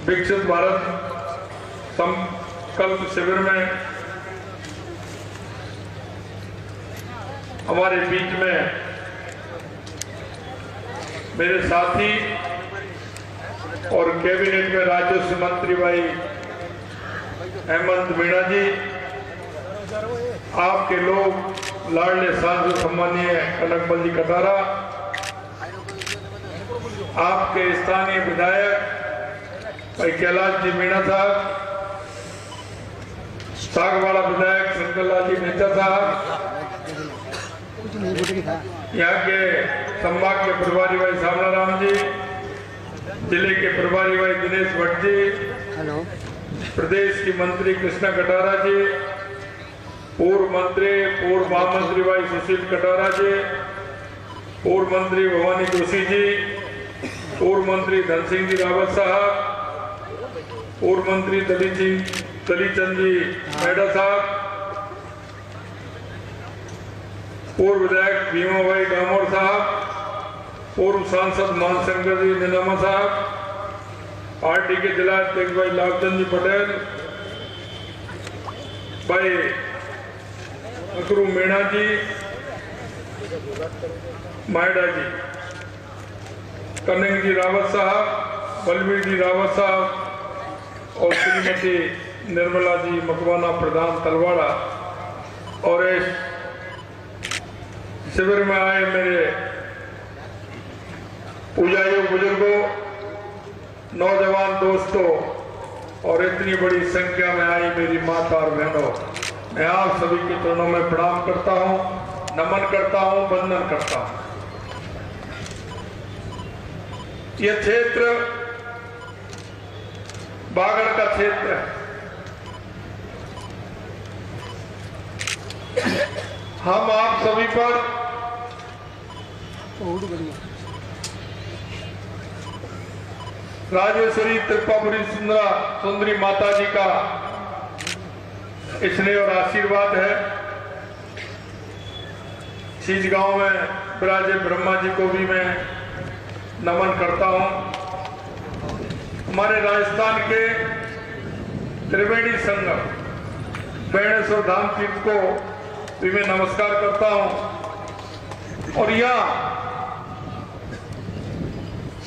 विकसित भारत संकल्प शिविर में हमारे बीच में मेरे साथी और कैबिनेट में राज्य मंत्री भाई हेमंत मीणा जी, आपके लोग लाडले सांसद सम्मानीय कनकमल जी कटारा, आपके स्थानीय विधायक भाई कैलाश जी मीणा साहब, सागवाड़ा विधायक शंकरलाल जी मेहता साहब, यहाँ के संभाग के प्रभारी भाई सामना राम जी, जिले के प्रभारी भाई दिनेश भट्ट जी, प्रदेश की मंत्री कृष्णा कटारा जी, पूर्व मंत्री पूर्व महामंत्री भाई सुशील कटारा जी, पूर्व मंत्री भवानी जोशी जी, पूर्व मंत्री धन सिंह जी रावत साहब, पूर्व मंत्री दलीचंद जी मेहता साहब, पूर्व विधायक भीमा भाई डामोर साहब, पूर्व सांसद मानशंकर जी निनामा साहब, पार्टी के जिला अध्यक्ष भाई लालचंद जी पटेल, भाई अकरू मीणा जी, मायडा जी, कन्हैया जी रावत साहब, बलवीर जी रावत साहब और श्रीमती निर्मला जी मकवाना प्रधान तलवाड़ा, और इस शिविर में आए मेरे पूजाइयों, बुजुर्गों, नौजवान दोस्तों और इतनी बड़ी संख्या में आई मेरी माता और बहनों, मैं आप सभी के चरणों में प्रणाम करता हूं, नमन करता हूं, वंदन करता हूं। यह क्षेत्र बागड़ का क्षेत्र है। हम आप सभी पर राजेश्वरी त्रिपुरापुरी सुंदरी माता जी का स्नेह और आशीर्वाद है। छीजगांव में विराजे ब्रह्मा जी को भी मैं नमन करता हूं। हमारे राजस्थान के त्रिवेणी संगम बेणेश्वर धाम तीर्थ को भी मैं नमस्कार करता हूं। और यहाँ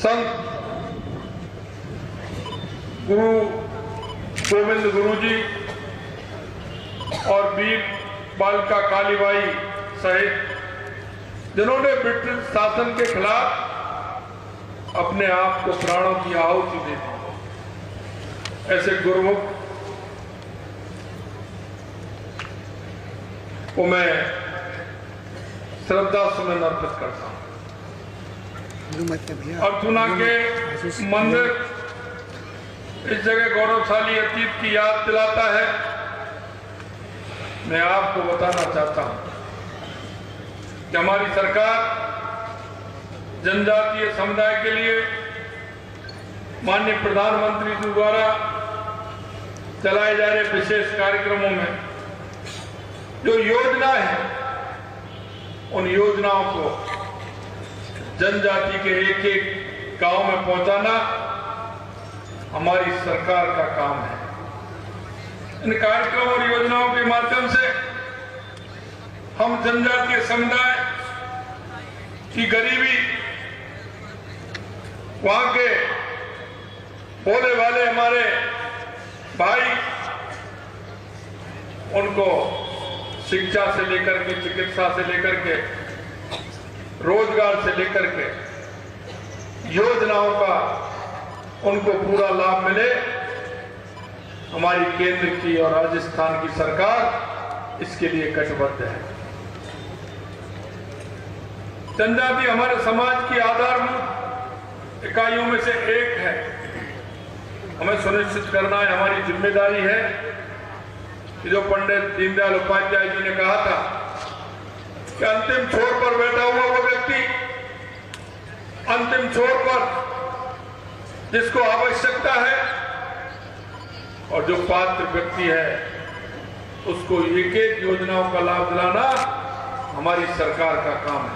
संत गुरु गोविंद गुरु जी और वीर बालिका कालीबाई सहित जिन्होंने ब्रिटिश शासन के खिलाफ अपने आप को प्राणों की आहुति दे दी, ऐसे गुरुमुख को मैं श्रद्धा सुमन अर्पित करता हूं। अर्जुना के मंदिर इस जगह गौरवशाली अतीत की याद दिलाता है। मैं आपको बताना चाहता हूं कि हमारी सरकार जनजातीय समुदाय के लिए माननीय प्रधानमंत्री जी द्वारा चलाए जा रहे विशेष कार्यक्रमों में जो योजना है, उन योजनाओं को जनजाति के एक एक गांव में पहुंचाना हमारी सरकार का काम है। इन कार्यक्रमों और योजनाओं के माध्यम से हम जनजातीय समुदाय की गरीबी, वहां के भोले वाले हमारे भाई, उनको शिक्षा से लेकर के, चिकित्सा से लेकर के, रोजगार से लेकर के योजनाओं का उनको पूरा लाभ मिले। हमारी केंद्र की और राजस्थान की सरकार इसके लिए कटिबद्ध है। जनजाति हमारे समाज की आधारभूत इकाइयों में से एक है। हमें सुनिश्चित करना है, हमारी जिम्मेदारी है कि जो पंडित दीनदयाल उपाध्याय जी ने कहा था कि अंतिम छोर पर बैठा हुआ वो व्यक्ति, अंतिम छोर पर जिसको आवश्यकता है और जो पात्र व्यक्ति है, उसको एक एक योजनाओं का लाभ दिलाना हमारी सरकार का काम है।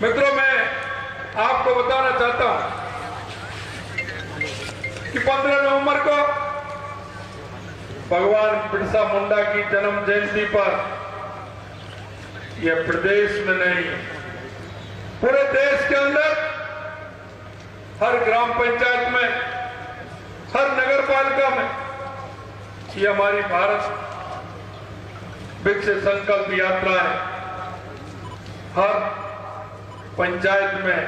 मित्रों, मैं आपको बताना चाहता हूं कि 15 नवंबर को भगवान बिरसा मुंडा की जन्म जयंती पर यह प्रदेश में नहीं, पूरे देश के अंदर हर ग्राम पंचायत में, हर नगर पालिका में ये हमारी भारत विकसित संकल्प यात्रा है। हर पंचायत में,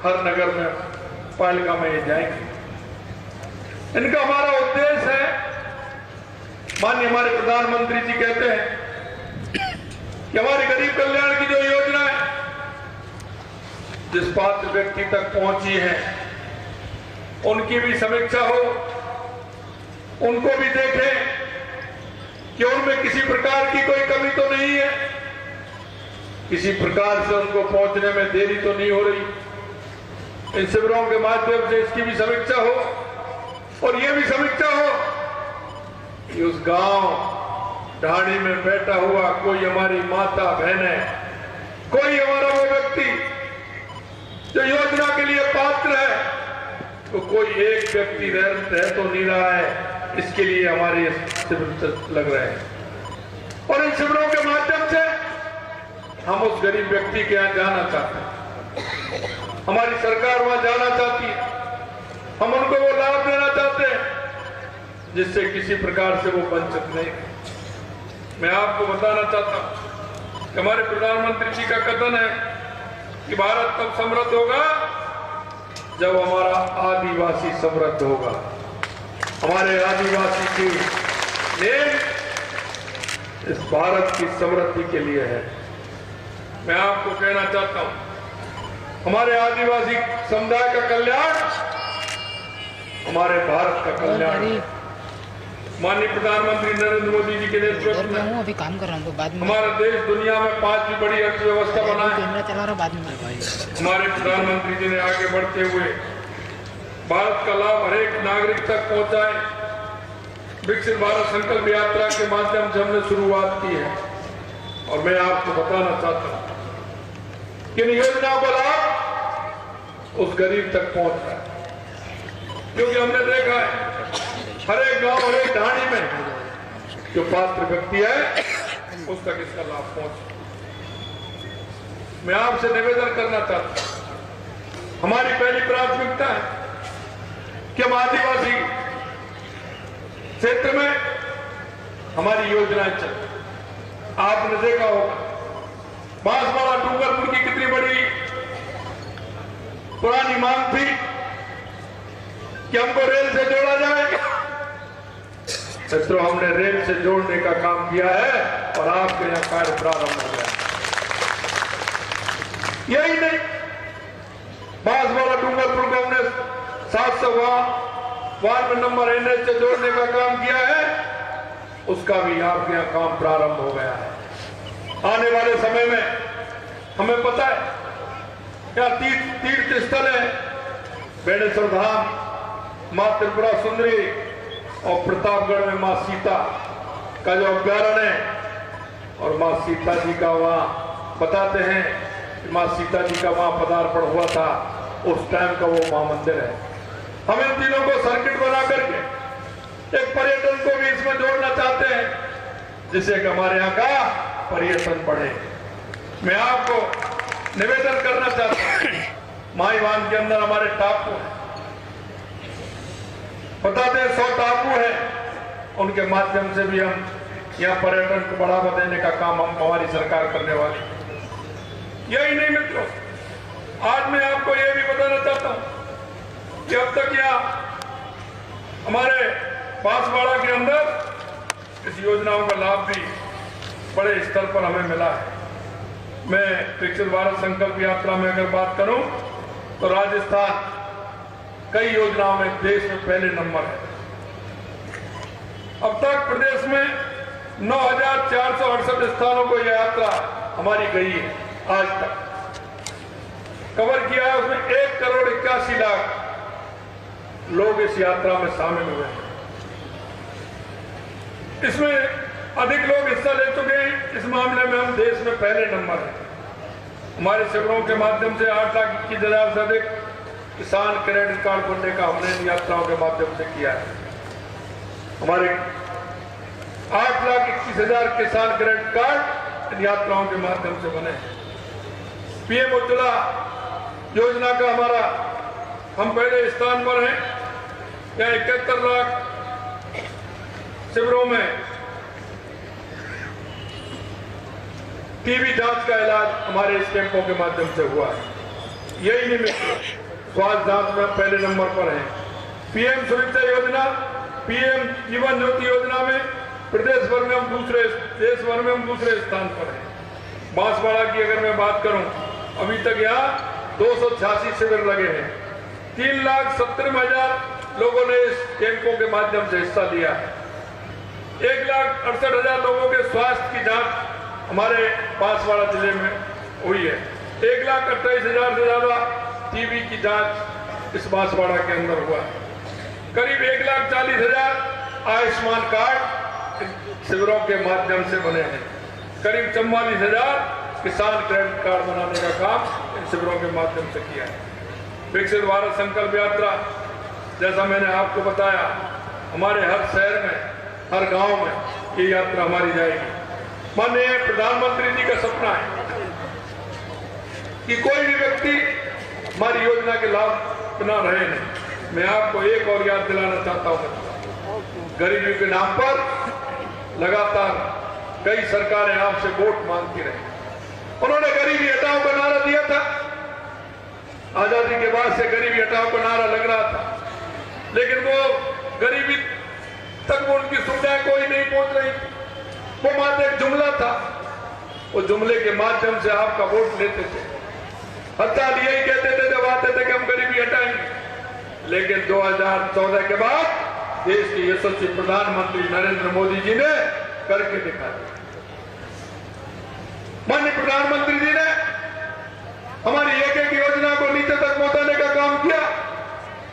हर नगर में, पालिका में ये जाएंगे। इनका हमारा उद्देश्य है, माननीय हमारे प्रधानमंत्री जी कहते हैं कि हमारी गरीब कल्याण की जो योजना है जिस पात्र व्यक्ति तक पहुंची है उनकी भी समीक्षा हो, उनको भी देखें कि उनमें किसी प्रकार की कोई कमी तो नहीं है, किसी प्रकार से उनको पहुंचने में देरी तो नहीं हो रही। इन शिविरों के माध्यम से इसकी भी समीक्षा हो और यह भी समीक्षा हो कि उस गांव ढाणी में बैठा हुआ कोई हमारी माता बहन है, कोई हमारा वो व्यक्ति जो योजना के लिए पात्र है, तो कोई एक व्यक्ति रह तो नहीं रहा है। इसके लिए हमारे शिविर लग रहे हैं और इन शिविरों के माध्यम से हम उस गरीब व्यक्ति के यहाँ जाना चाहते हैं, हमारी सरकार वहां जाना चाहती है, हम उनको वो लाभ देना चाहते हैं जिससे किसी प्रकार से वो वंचित नहीं। मैं आपको बताना चाहता हूं कि हमारे प्रधानमंत्री जी का कथन है कि भारत तब समृद्ध होगा जब हमारा आदिवासी समृद्ध होगा। हमारे आदिवासी की नींव इस भारत की समृद्धि के लिए है। मैं आपको कहना चाहता हूं हमारे आदिवासी समुदाय का कल्याण हमारे भारत का कल्याण। माननीय प्रधानमंत्री नरेंद्र मोदी जी के नेतृत्व में अभी काम कर रहा हूँ तो बाद में हमारा देश दुनिया में 5वीं बड़ी अर्थव्यवस्था बना है। कैमरा चला रहा बाद में हमारे प्रधानमंत्री जी ने आगे बढ़ते हुए भारत का लाभ हर एक नागरिक तक पहुंचाए। विकसित भारत संकल्प यात्रा के माध्यम से हमने शुरुआत की है और मैं आपको बताना चाहता हूं कि इन योजनाओं का लाभ उस गरीब तक पहुंच रहा है, क्योंकि हमने देखा है हर एक गांव, हर एक ढाणी में जो पात्र व्यक्ति है उस तक इसका लाभ पहुंचे। मैं आपसे निवेदन करना चाहता हूं, हमारी पहली प्राथमिकता है कि हम आदिवासी क्षेत्र में हमारी योजनाएं चले। आपने देखा होगा बांसवाड़ा डूंगरपुर की कितनी बड़ी पुरानी मांग थी कि हमको रेल से जोड़ा जाए। मित्रों, हमने रेल से जोड़ने का काम किया है और आपके यहां कार्य प्रारंभ हो गया। यही नहीं, बांसवाड़ा डूंगरपुर को हमने 792 नंबर एनएच से जोड़ने का काम किया है, उसका भी आपके यहां काम प्रारंभ हो गया है। आने वाले समय में हमें पता है क्या तीर्थ स्थल है, बेणेश्वर धाम, मां त्रिपुरा सुंदरी और प्रतापगढ़ में मां सीता का जो अभ्यारण्य है और मां सीता जी का वहां बताते हैं कि मां सीता जी का वहां पदार्पण हुआ था, उस टाइम का वो मां मंदिर है। हम इन तीनों को सर्किट बना करके एक पर्यटन को भी इसमें जोड़ना चाहते हैं जिससे कि हमारे यहाँ का पर्यटन बढ़े। मैं आपको निवेदन करना चाहता हूं, माहीवान के अंदर हमारे टापू है, बताते हैं 100 टापू है, उनके माध्यम से भी हम यहाँ पर्यटन को बढ़ावा देने का काम हमारी सरकार करने वाली। यही नहीं मित्रों, आज मैं आपको यह भी बताना चाहता हूं कि अब तक यहाँ हमारे बांसवाड़ा के अंदर इस योजनाओं का लाभ भी बड़े स्तर पर हमें मिला है। मैं विकसित भारत संकल्प यात्रा में अगर बात करूं तो राजस्थान कई योजनाओं में देश में पहले नंबर है। अब तक प्रदेश में 9,468 स्थानों को यह यात्रा हमारी गई है, आज तक कवर किया है। उसमें 1,81,00,000 लोग इस यात्रा में शामिल हुए हैं। इसमें अधिक लोग हिस्सा ले चुके हैं। इस मामले में हम देश में पहले नंबर हैं। हमारे शिविरों के माध्यम से 8,21,000 से अधिक किसान क्रेडिट कार्ड बनने का हमने इन यात्राओं के माध्यम से किया है। हमारे 8,21,000 किसान क्रेडिट कार्ड इन यात्राओं के माध्यम से बने हैं। पीएम उज्ज्वला योजना का हमारा हम पहले स्थान पर हैं। यहाँ 71 लाख शिविरों में टीबी जांच का इलाज हमारे इस कैंपों के माध्यम से हुआ है। यही नहीं, स्वास्थ्य जांच में पहले नंबर पर है। पीएम सुरक्षा योजना, पीएम जीवन ज्योति योजना में प्रदेश भर में हम दूसरे, देश भर में हम दूसरे स्थान पर हैं। बांसवाड़ा की अगर मैं बात करूं, अभी तक यहाँ 286 शिविर लगे हैं। 3,70,000 लोगों ने इस कैंपों के माध्यम से हिस्सा लिया है। 1,68,000 लोगों के स्वास्थ्य की जांच हमारे बांसवाड़ा जिले में हुई है। 1,28,000 से ज्यादा टीबी की जांच इस बांसवाड़ा के अंदर हुआ है। करीब 1,40,000 आयुष्मान कार्ड शिविरों के माध्यम से बने हैं। करीब 44,000 किसान क्रेडिट कार्ड बनाने का काम इन शिविरों के माध्यम से किया है। विकसित भारत संकल्प यात्रा, जैसा मैंने आपको बताया, हमारे हर शहर में, हर गांव में ये यात्रा हमारी जाएगी। माननीय प्रधानमंत्री जी का सपना है कि कोई भी व्यक्ति हमारी योजना के लाभ बिना रहे नहीं। मैं आपको एक और याद दिलाना चाहता हूं, गरीबी के नाम पर लगातार कई सरकारें आपसे वोट मांगती रही। उन्होंने गरीबी हटाओ का नारा दिया था। आजादी के बाद से गरीबी हटाओ का नारा लग रहा था, लेकिन वो गरीबी तक उनकी सुविधाएं कोई नहीं पहुंच रही। वो मात्र एक जुमला था। वो जुमले के माध्यम से आपका वोट लेते थे। हर साल यही कहते थे जब आते थे कि हम गरीबी हटाएंगे, लेकिन 2014 के बाद देश के यशस्वी प्रधानमंत्री नरेंद्र मोदी जी ने करके दिखा दिया। माननीय प्रधानमंत्री जी ने हमारी एक योजना को नीचे तक पहुंचाने का काम किया,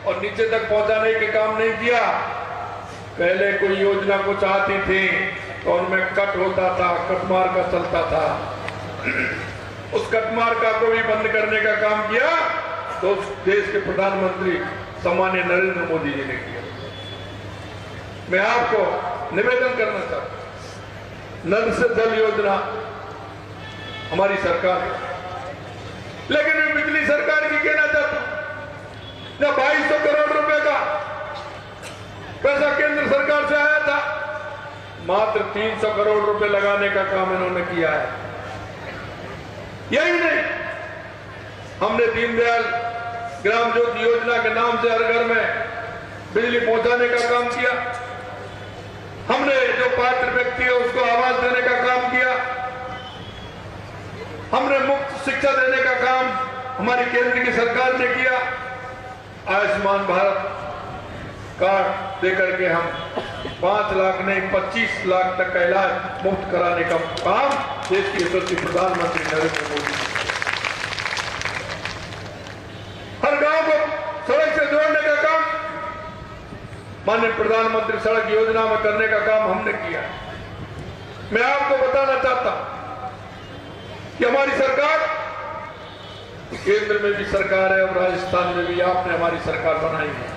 और नीचे तक पहुंचाने के काम नहीं किया। पहले कोई योजना को चाहती थी तो उनमें कट होता था, कटमार का चलता था। उस कटमार का को भी बंद करने का काम किया तो देश के प्रधानमंत्री सम्माननीय नरेंद्र मोदी जी ने किया। मैं आपको निवेदन करना चाहता हूं, नल से जल योजना हमारी सरकार है, लेकिन मैं पिछली सरकार की कहना चाहता हूं, जब 2200 करोड़ रुपए का पैसा केंद्र सरकार से आया था, मात्र 300 करोड़ रुपए लगाने का काम इन्होंने किया है। यही नहीं, हमने दीनदयाल ग्राम ज्योति योजना के नाम से हर घर में बिजली पहुंचाने का काम किया। हमने जो पात्र व्यक्ति है उसको आवास देने का काम किया। हमने मुफ्त शिक्षा देने का काम हमारी केंद्र की सरकार ने किया। आयुष्मान भारत कार्ड देकर के हम 5 लाख नहीं 25 लाख तक का इलाज मुफ्त कराने का काम देश के यशस्वी प्रधानमंत्री नरेंद्र मोदी, हर गांव को सड़क से जोड़ने का काम माननीय प्रधानमंत्री सड़क योजना में करने का काम हमने किया। मैं आपको बताना चाहता हूं कि हमारी सरकार केंद्र में भी सरकार है और राजस्थान में भी आपने हमारी सरकार बनाई है।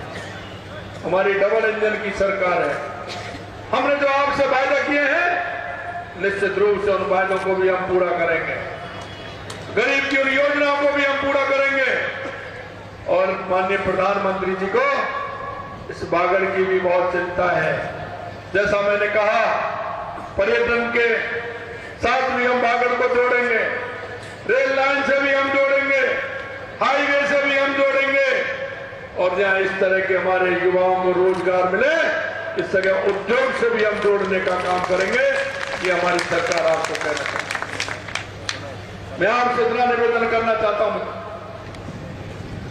हमारी डबल इंजन की सरकार है। हमने जो आपसे वायदा किए हैं निश्चित रूप से उन वायदों को भी हम पूरा करेंगे। गरीब की उन योजनाओं को भी हम पूरा करेंगे। और माननीय प्रधानमंत्री जी को इस बागड़ की भी बहुत चिंता है। जैसा मैंने कहा, पर्यटन के साथ भी हम बागड़ को जोड़ेंगे, रेल लाइन से भी हम जोड़ेंगे, हाईवे से भी हम जोड़ेंगे, और जहां इस तरह के हमारे युवाओं को रोजगार मिले इस जगह उद्योग से भी हम जोड़ने का काम करेंगे। ये हमारी सरकार आपको कहना चाहती है। मैं आपसे इतना निवेदन करना चाहता हूं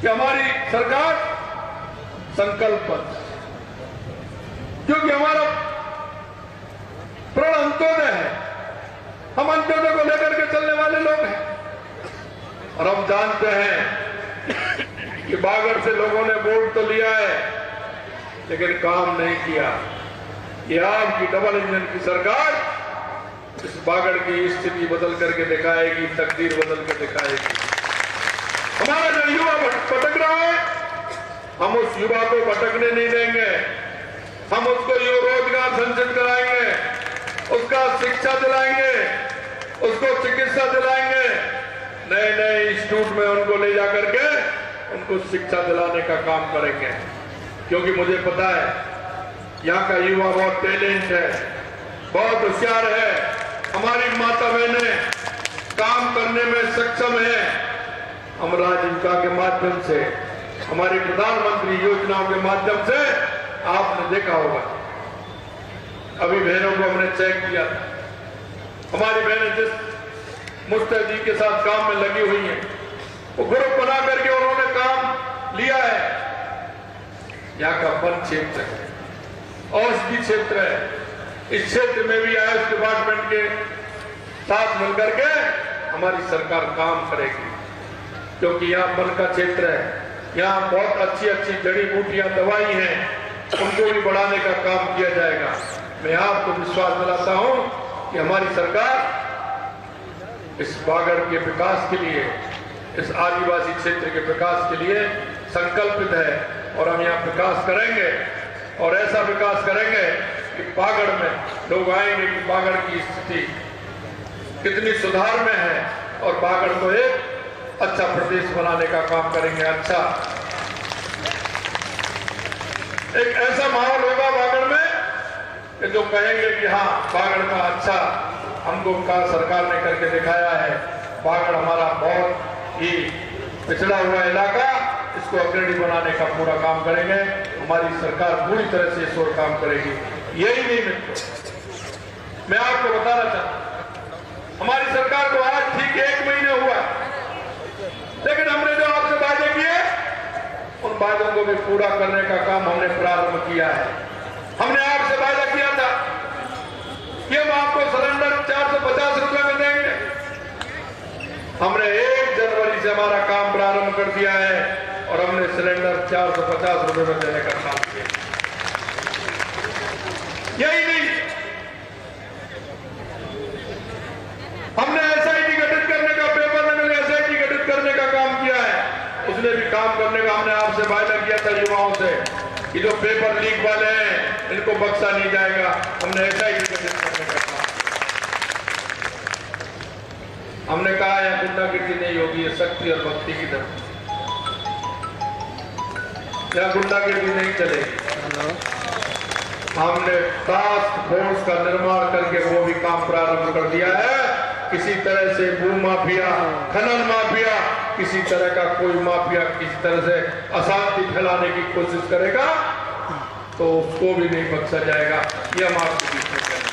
कि हमारी सरकार संकल्पबद्ध, क्योंकि हमारा प्रण अंत्योदय है। हम अंत्योदय को लेकर के चलने वाले लोग हैं और हम जानते हैं कि बागड़ से लोगों ने वोट तो लिया है लेकिन काम नहीं किया। ये आपकी डबल इंजन की सरकार इस बागड़ की स्थिति बदल करके दिखाएगी, तकदीर बदल कर दिखाएगी। हमारा जो युवा भटक रहा है, हम उस युवा को भटकने नहीं देंगे। हम उसको रोजगार संचित कराएंगे, उसका शिक्षा दिलाएंगे, उसको चिकित्सा दिलाएंगे, नए नए इंस्टीट्यूट में उनको ले जाकर के उनको शिक्षा दिलाने का काम करेंगे। क्योंकि मुझे पता है यहाँ का युवा बहुत टैलेंट है, बहुत होशियार है। हमारी माता बहनें काम करने में सक्षम है। हम आजीविका के माध्यम से, हमारी प्रधानमंत्री योजनाओं के माध्यम से आपने देखा होगा, अभी बहनों को हमने चेक किया था। हमारी बहनें जिस मुस्तैदी के साथ काम में लगी हुई हैं, वो ग्रुप बना करके उन्होंने काम लिया है। यहाँ का वन क्षेत्र है, औषधि क्षेत्र है, इस क्षेत्र में भी आयुष डिपार्टमेंट के साथ मिलकर के हमारी सरकार काम करेगी। क्योंकि यहाँ वन का क्षेत्र है, यहाँ बहुत अच्छी अच्छी जड़ी बूटियां, दवाई हैं, उनको भी बढ़ाने का काम किया जाएगा। मैं आपको विश्वास दिलाता हूं कि हमारी सरकार इस बागड़ के विकास के लिए, इस आदिवासी क्षेत्र के विकास के लिए संकल्पित है। और हम यहाँ विकास करेंगे, और ऐसा विकास करेंगे कि बागड़ में लोग आएंगे कि बागड़ की स्थिति कितनी सुधार में है, और बागड़ को एक अच्छा प्रदेश बनाने का काम करेंगे। अच्छा एक ऐसा माहौल होगा बागड़ में कि जो कहेंगे कि हाँ, बागड़ का अच्छा हमको का सरकार ने करके दिखाया है। बागड़ हमारा बहुत ही पिछड़ा हुआ इलाका, इसको अग्रणी बनाने का पूरा काम करेंगे। हमारी सरकार पूरी तरह से इस ओर काम करेगी। यही नहीं मित्रों, मैं आपको बताना चाहता हूं, हमारी सरकार को आज ठीक 1 महीने हुआ, लेकिन हमने जो आपसे वादे किए, उन वादों को भी पूरा करने का काम हमने प्रारंभ किया है। हमने आपसे वादा किया था कि हम आपको सिलेंडर 450 रुपए में देंगे। हमने 1 जनवरी से हमारा काम प्रारंभ कर दिया है, और हमने सिलेंडर 450 रुपए में देने का काम किया। यही नहीं, हमने एसआईटी गठित करने का, पेपर में एसआईटी गठित करने का काम किया है। उसने भी काम करने का हमने आपसे वादा किया था युवाओं से कि जो पेपर लीक वाले हैं इनको बख्शा नहीं जाएगा। हमने एसआईटी गठित करने का काम, हमने कहा है गुंडागिर्दी नहीं होगी, ये शक्ति और भक्ति की तरफ, या गुंडागिर्दी नहीं चलेगी। हमने टास्क फोर्स का निर्माण करके वो भी काम प्रारंभ कर दिया है। किसी तरह से भू माफिया, खनन माफिया, किसी तरह का कोई माफिया किसी तरह से अशांति फैलाने की कोशिश करेगा तो उसको भी नहीं बख्शा जाएगा। ये हम आपके बीच में कहें।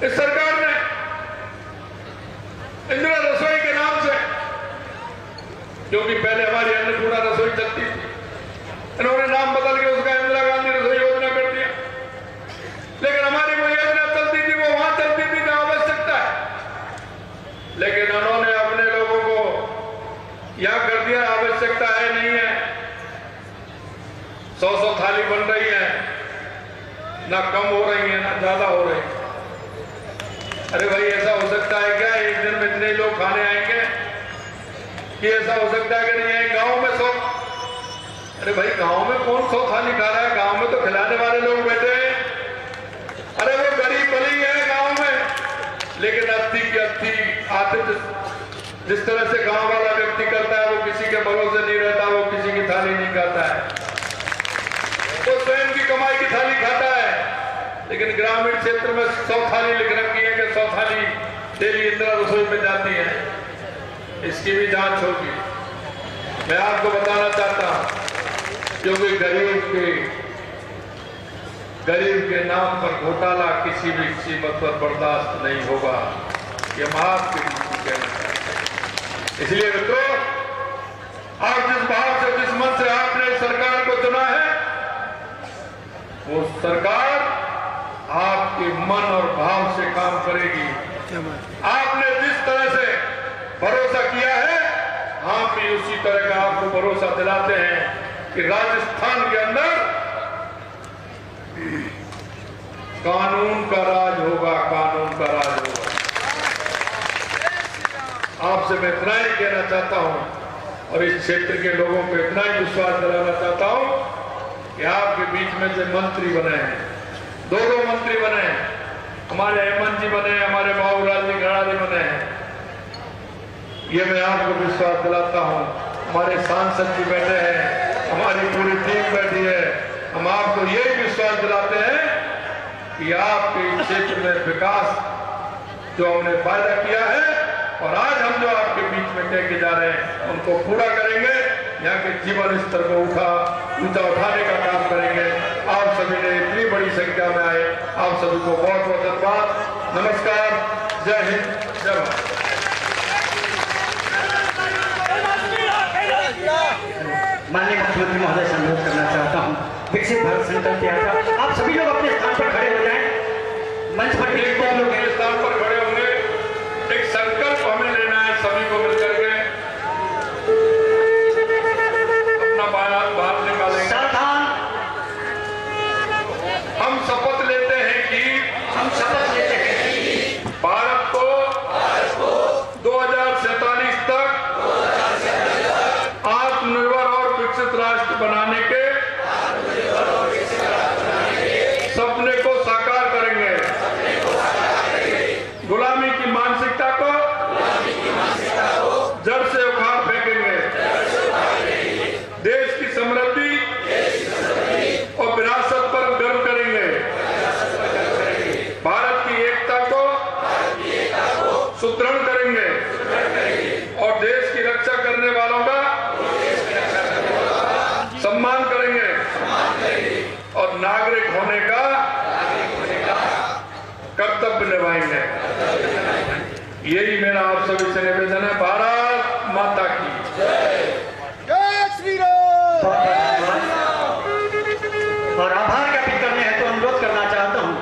इस सरकार ने इंदिरा रसोई के नाम से, क्योंकि पहले हमारी अन्नपूर्णा रसोई चलती थी, इन्होंने नाम बदल के उसका इंदिरा गांधी रसोई योजना कर दिया। लेकिन हमारी वो योजना चलती थी, वो वहां चलती थी जहां आवश्यकता है, लेकिन उन्होंने अपने लोगों को यहां कर दिया आवश्यकता है नहीं है। 100 थाली बन रही है, ना कम हो रही है ना ज्यादा हो रही है। अरे भाई, ऐसा हो सकता है क्या एक दिन में इतने लोग खाने आएंगे? कि ऐसा हो सकता है कि नहीं है? गांव में 100, अरे भाई गांव में कौन 100 थाली खा रहा है? गांव में तो खिलाने वाले लोग बैठे हैं। अरे वो गरीब भली है गांव में, लेकिन अति की अति आतिथ्य जिस तरह से गांव वाला व्यक्ति करता है, वो किसी के भरोसे नहीं रहता, वो किसी की थाली नहीं खाता है, वो स्वयं की कमाई की थाली खाता है। लेकिन ग्रामीण क्षेत्र में 100 थाली लिख रखी है कि 100 थाली डेली इंदिरा रसोई में जाती है। इसकी भी जांच होगी। मैं आपको बताना चाहता हूं, क्योंकि गरीब के नाम पर घोटाला किसी भी कीमत पर बर्दाश्त नहीं होगा। ये हम आपके बीच कहना चाहते हैं। इसलिए मित्रों, आप जिस भाव से, जिस मन से आपने सरकार को चुना है, वो सरकार आपके मन और भाव से काम करेगी। आपने जिस तरह से भरोसा किया है, हम भी उसी तरह का आपको भरोसा दिलाते हैं कि राजस्थान के अंदर कानून का राज होगा, कानून का राज होगा। आपसे मैं इतना ही कहना चाहता हूं और इस क्षेत्र के लोगों को इतना ही विश्वास दिलाना चाहता हूं कि आपके बीच में से मंत्री बने हैं, दो मंत्री बने हैं, हमारे हेमंत जी बने, हमारे बाबूलाल जी गड़ा जी बने हैं। ये मैं आपको विश्वास दिलाता हूं। हमारे सांसद जी बैठे हैं, हमारी पूरी टीम बैठी है। हम आपको यही विश्वास दिलाते हैं कि आपके क्षेत्र में विकास जो हमने वायदा किया है और आज हम जो आपके बीच में कह के जा रहे हैं उनको पूरा करेंगे। यहाँ के जीवन स्तर को ऊंचा उठाने का काम करेंगे। आप सभी ने इतनी बड़ी संख्या में आए, आप सभी को बहुत बहुत धन्यवाद। नमस्कार, जय हिंद, जय भारत। माननीय मुख्यमंत्री महोदय से अनुरोध करना चाहता हूँ, विकसित भारत संकल्प यात्रा, आप सभी लोग अपने स्थान पर खड़े हो जाएं। मंच पर जितने लोग अपने स्थान पर खड़े होंगे, एक संकल्प हमें लेना है सभी को मिलकर के। अपना बात निकालेंगे। सावधान। हम शपथ लेते हैं कि भारत को 2047 तक आत्मनिर्भर और विकसित राष्ट्र बनाने के सपने को साकार करेंगे। गुलामी की मानसिकता को जड़ से उखाड़ फेंकेंगे। देश की समृद्धि और विरासत पर गर्व करेंगे। भारत की एकता को सुदृढ़ करेंगे और देश की रक्षा करने वालों का सम्मान करेंगे और नागरिक होने का कर्तव्य निभाएंगे। यही मेरा आप सभी से निवेदन है। भारत माता की जय श्री राम। और आभार ज्ञापित करने हैं तो अनुरोध करना चाहता हूँ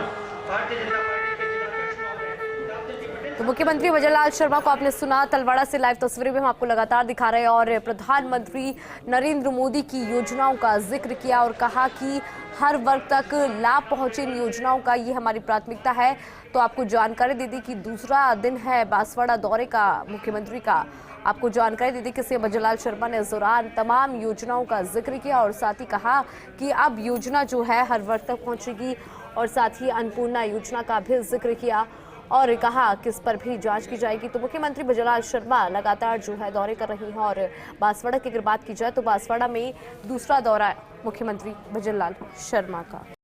भारतीय जनता पार्टी के जिलाध्यक्ष महोदय। तो मुख्यमंत्री भजनलाल शर्मा को आपने सुना। तलवाड़ा से लाइव तस्वीरें भी हम आपको लगातार दिखा रहे हैं और प्रधानमंत्री नरेंद्र मोदी की योजनाओं का जिक्र किया और कहा कि हर वर्ग तक लाभ पहुंचे इन योजनाओं का, ये हमारी प्राथमिकता है। तो आपको जानकारी दे दी कि दूसरा दिन है बांसवाड़ा दौरे का मुख्यमंत्री का। आपको जानकारी दे दी कि सीएम भजनलाल शर्मा ने इस दौरान तमाम योजनाओं का जिक्र किया और साथ ही कहा कि अब योजना जो है हर वर्ग तक पहुंचेगी और साथ ही अन्नपूर्णा योजना का भी जिक्र किया और कहा कि इस पर भी जांच की जाएगी। तो मुख्यमंत्री भजनलाल शर्मा लगातार जो है दौरे कर रही हैं और बांसवाड़ा की अगर बात की जाए तो बांसवाड़ा में दूसरा दौरा है मुख्यमंत्री भजनलाल शर्मा का।